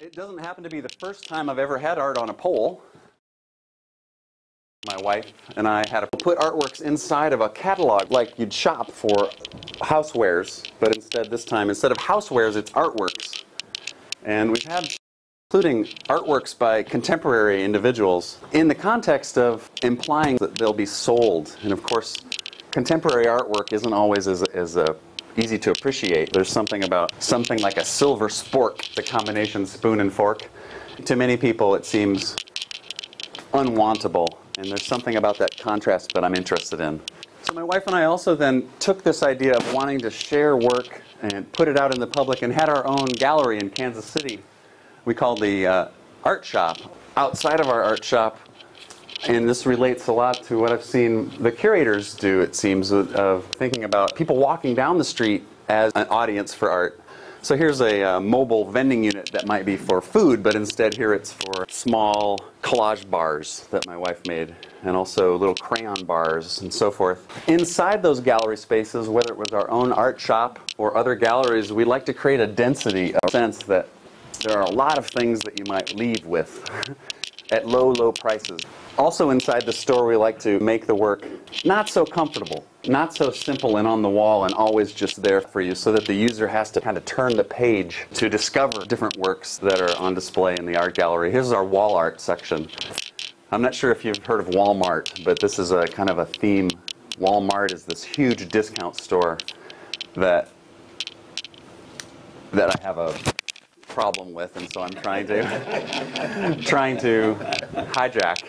It doesn't happen to be the first time I've ever had art on a pole. My wife and I had to put artworks inside of a catalog like you'd shop for housewares, but instead this time, instead of housewares, it's artworks. And we've had, including artworks by contemporary individuals, in the context of implying that they'll be sold. And of course, contemporary artwork isn't always as easy to appreciate. There's something about something like a silver spork, the combination spoon and fork. To many people it seems unwantable, and there's something about that contrast that I'm interested in. So my wife and I also then took this idea of wanting to share work and put it out in the public and had our own gallery in Kansas City we called the art shop. Outside of our art shop, and this relates a lot to what I've seen the curators do, it seems, of thinking about people walking down the street as an audience for art. So here's a mobile vending unit that might be for food, but instead here it's for small collage bars that my wife made, and also little crayon bars and so forth. Inside those gallery spaces, whether it was our own art shop or other galleries, we like to create a density, a sense that there are a lot of things that you might leave with at low, low prices. Also inside the store, we like to make the work not so comfortable, not so simple and on the wall and always just there for you, so that the user has to kind of turn the page to discover different works that are on display in the art gallery. Here's our wall art section. I'm not sure if you've heard of Walmart, but this is a kind of a theme. Walmart is this huge discount store that I have a problem with, and so I'm trying to hijack.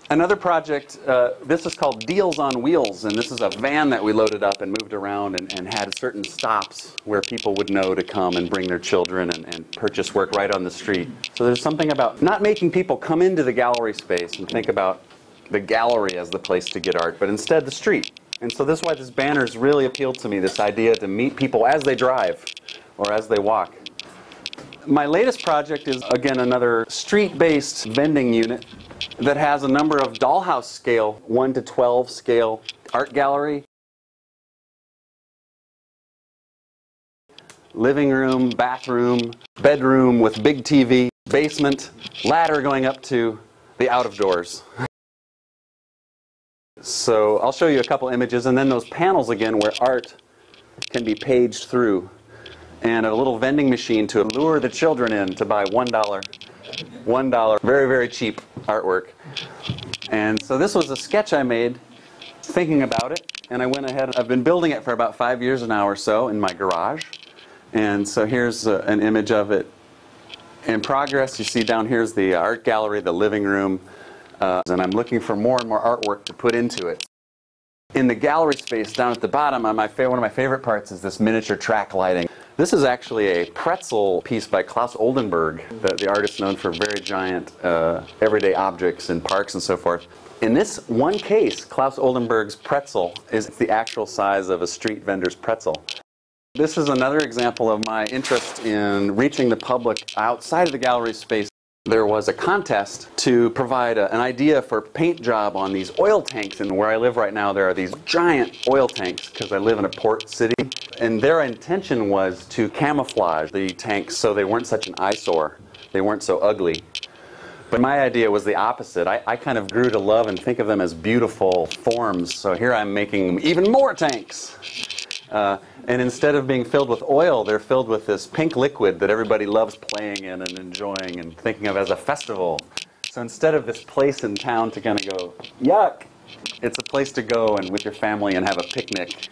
Another project, this is called Deals on Wheels, and this is a van that we loaded up and moved around and had certain stops where people would know to come and bring their children and purchase work right on the street. So there's something about not making people come into the gallery space and think about the gallery as the place to get art, but instead the street. And so this is why this banner's really appealed to me, this idea to meet people as they drive or as they walk. My latest project is, again, another street-based vending unit that has a number of dollhouse scale, 1 to 12 scale art gallery, living room, bathroom, bedroom with big TV, basement, ladder going up to the out of doors. So I'll show you a couple images, and then those panels again where art can be paged through, and a little vending machine to lure the children in to buy $1, very, very cheap artwork. And so this was a sketch I made thinking about it, and I went ahead. I've been building it for about 5 years now or so in my garage. And so here's an image of it in progress. You see down here's the art gallery, the living room, and I'm looking for more and more artwork to put into it. In the gallery space down at the bottom, one of my favorite parts is this miniature track lighting. This is actually a pretzel piece by Klaus Oldenburg, the artist known for very giant everyday objects in parks and so forth. In this one case, Klaus Oldenburg's pretzel is the actual size of a street vendor's pretzel. This is another example of my interest in reaching the public outside of the gallery space. There was a contest to provide an idea for a paint job on these oil tanks, and where I live right now there are these giant oil tanks because I live in a port city, and their intention was to camouflage the tanks so they weren't such an eyesore, they weren't so ugly. But my idea was the opposite. I kind of grew to love and think of them as beautiful forms, so here I'm making even more tanks. And instead of being filled with oil, they're filled with this pink liquid that everybody loves playing in and enjoying and thinking of as a festival. So instead of this place in town to kind of go, yuck, it's a place to go and with your family and have a picnic.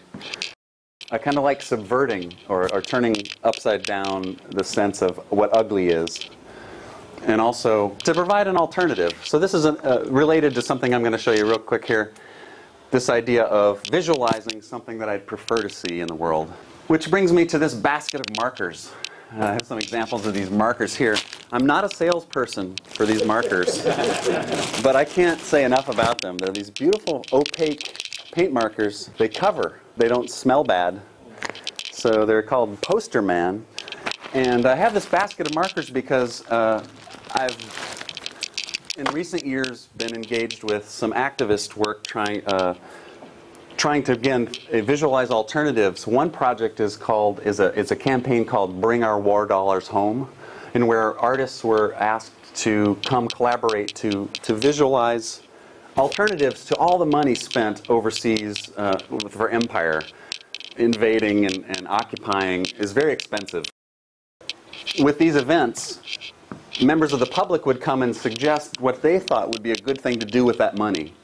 I kind of like subverting or turning upside down the sense of what ugly is. And also to provide an alternative. So this is related to something I'm going to show you real quick here. This idea of visualizing something that I'd prefer to see in the world. Which brings me to this basket of markers. I have some examples of these markers here. I'm not a salesperson for these markers, but I can't say enough about them. They're these beautiful opaque paint markers. They cover. They don't smell bad. So they're called Poster Man. And I have this basket of markers because I've in recent years been engaged with some activist work trying trying to, again, visualize alternatives. One project is a campaign called Bring Our War Dollars Home, and where artists were asked to come collaborate to visualize alternatives to all the money spent overseas for empire. Invading and occupying is very expensive. With these events, members of the public would come and suggest what they thought would be a good thing to do with that money.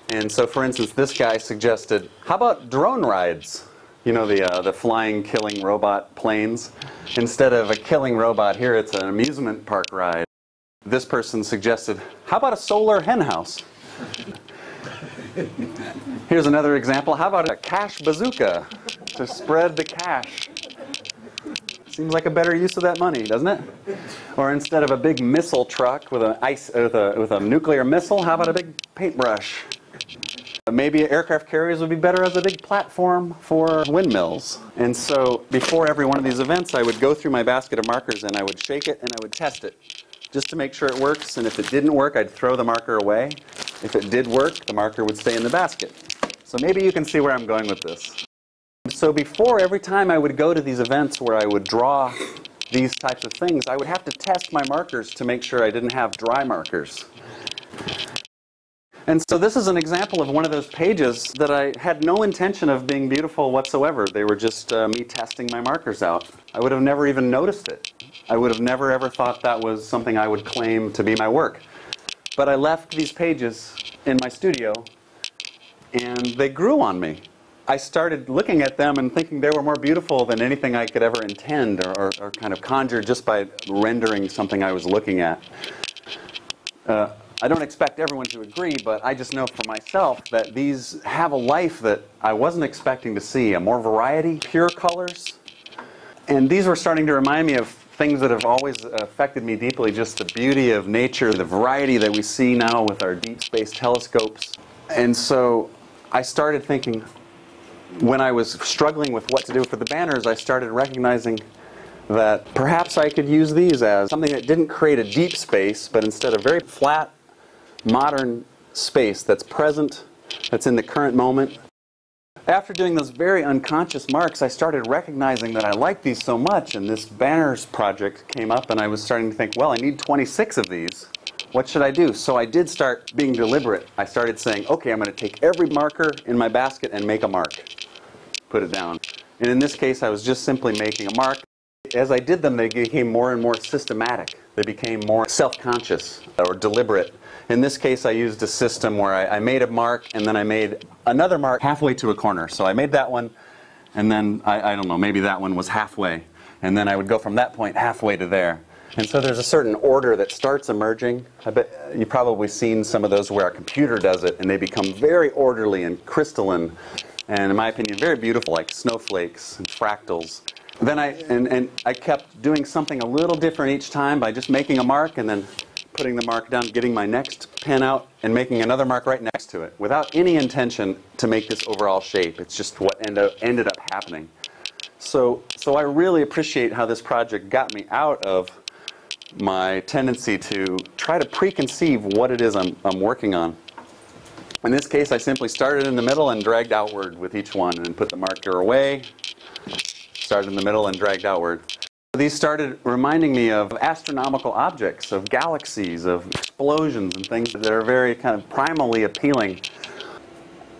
And so, for instance, this guy suggested, how about drone rides? You know, the flying, killing robot planes. Instead of a killing robot here, it's an amusement park ride. This person suggested, how about a solar hen house? Here's another example. How about a cash bazooka to spread the cash? Seems like a better use of that money, doesn't it? Or instead of a big missile truck with a nuclear missile, how about a big paintbrush? Maybe aircraft carriers would be better as a big platform for windmills. And so before every one of these events, I would go through my basket of markers and I would shake it and I would test it just to make sure it works. And if it didn't work, I'd throw the marker away. If it did work, the marker would stay in the basket. So maybe you can see where I'm going with this. So before every time I would go to these events where I would draw these types of things, I would have to test my markers to make sure I didn't have dry markers. And so this is an example of one of those pages that I had no intention of being beautiful whatsoever. They were just me testing my markers out. I would have never even noticed it. I would have never ever thought that was something I would claim to be my work. But I left these pages in my studio, and they grew on me. I started looking at them and thinking they were more beautiful than anything I could ever intend or kind of conjure just by rendering something I was looking at. I don't expect everyone to agree, but I just know for myself that these have a life that I wasn't expecting to see. A more variety, pure colors. And these were starting to remind me of things that have always affected me deeply, just the beauty of nature, the variety that we see now with our deep space telescopes. And so I started thinking, when I was struggling with what to do for the banners, I started recognizing that perhaps I could use these as something that didn't create a deep space, but instead a very flat, modern space that's present, that's in the current moment. After doing those very unconscious marks, I started recognizing that I liked these so much, and this banners project came up, and I was starting to think, well, I need 26 of these. What should I do? So I did start being deliberate. I started saying, okay, I'm going to take every marker in my basket and make a mark. Put it down. And in this case, I was just simply making a mark. As I did them, they became more and more systematic. They became more self-conscious or deliberate. In this case, I used a system where I made a mark, and then I made another mark halfway to a corner. So I made that one, and then, I don't know, maybe that one was halfway. And then I would go from that point halfway to there. And so there's a certain order that starts emerging. I bet you've probably seen some of those where a computer does it, and they become very orderly and crystalline, and in my opinion, very beautiful, like snowflakes and fractals. Then I kept doing something a little different each time by just making a mark and then putting the mark down, getting my next pen out, and making another mark right next to it, without any intention to make this overall shape. It's just what ended up happening. So I really appreciate how this project got me out of my tendency to try to preconceive what it is I'm working on. In this case, I simply started in the middle and dragged outward with each one, and put the marker away, started in the middle and dragged outward. These started reminding me of astronomical objects, of galaxies, of explosions and things that are very kind of primally appealing.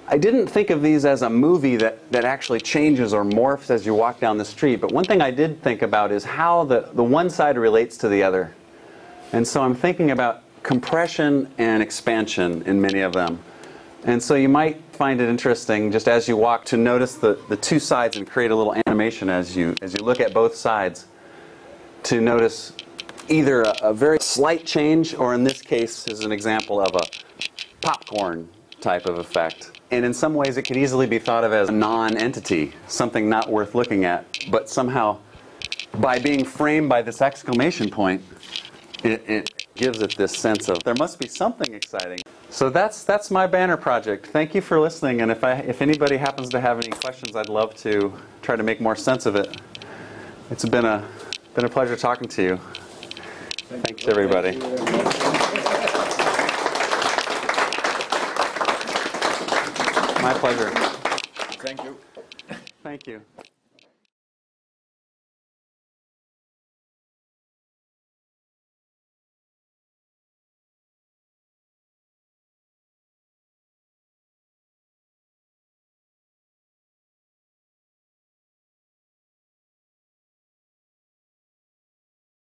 I didn't think of these as a movie that actually changes or morphs as you walk down the street, but one thing I did think about is how the one side relates to the other. And so I'm thinking about compression and expansion in many of them. And so you might find it interesting, just as you walk, to notice the two sides and create a little animation as you look at both sides, to notice either a very slight change, or in this case is an example of a popcorn type of effect. And in some ways it could easily be thought of as a non-entity, something not worth looking at. But somehow, by being framed by this exclamation point, it gives it this sense of there must be something exciting. So that's my banner project. Thank you for listening, and if anybody happens to have any questions, I'd love to try to make more sense of it. It's been a pleasure talking to you. Thanks, everybody. My pleasure. Thank you. Thank you.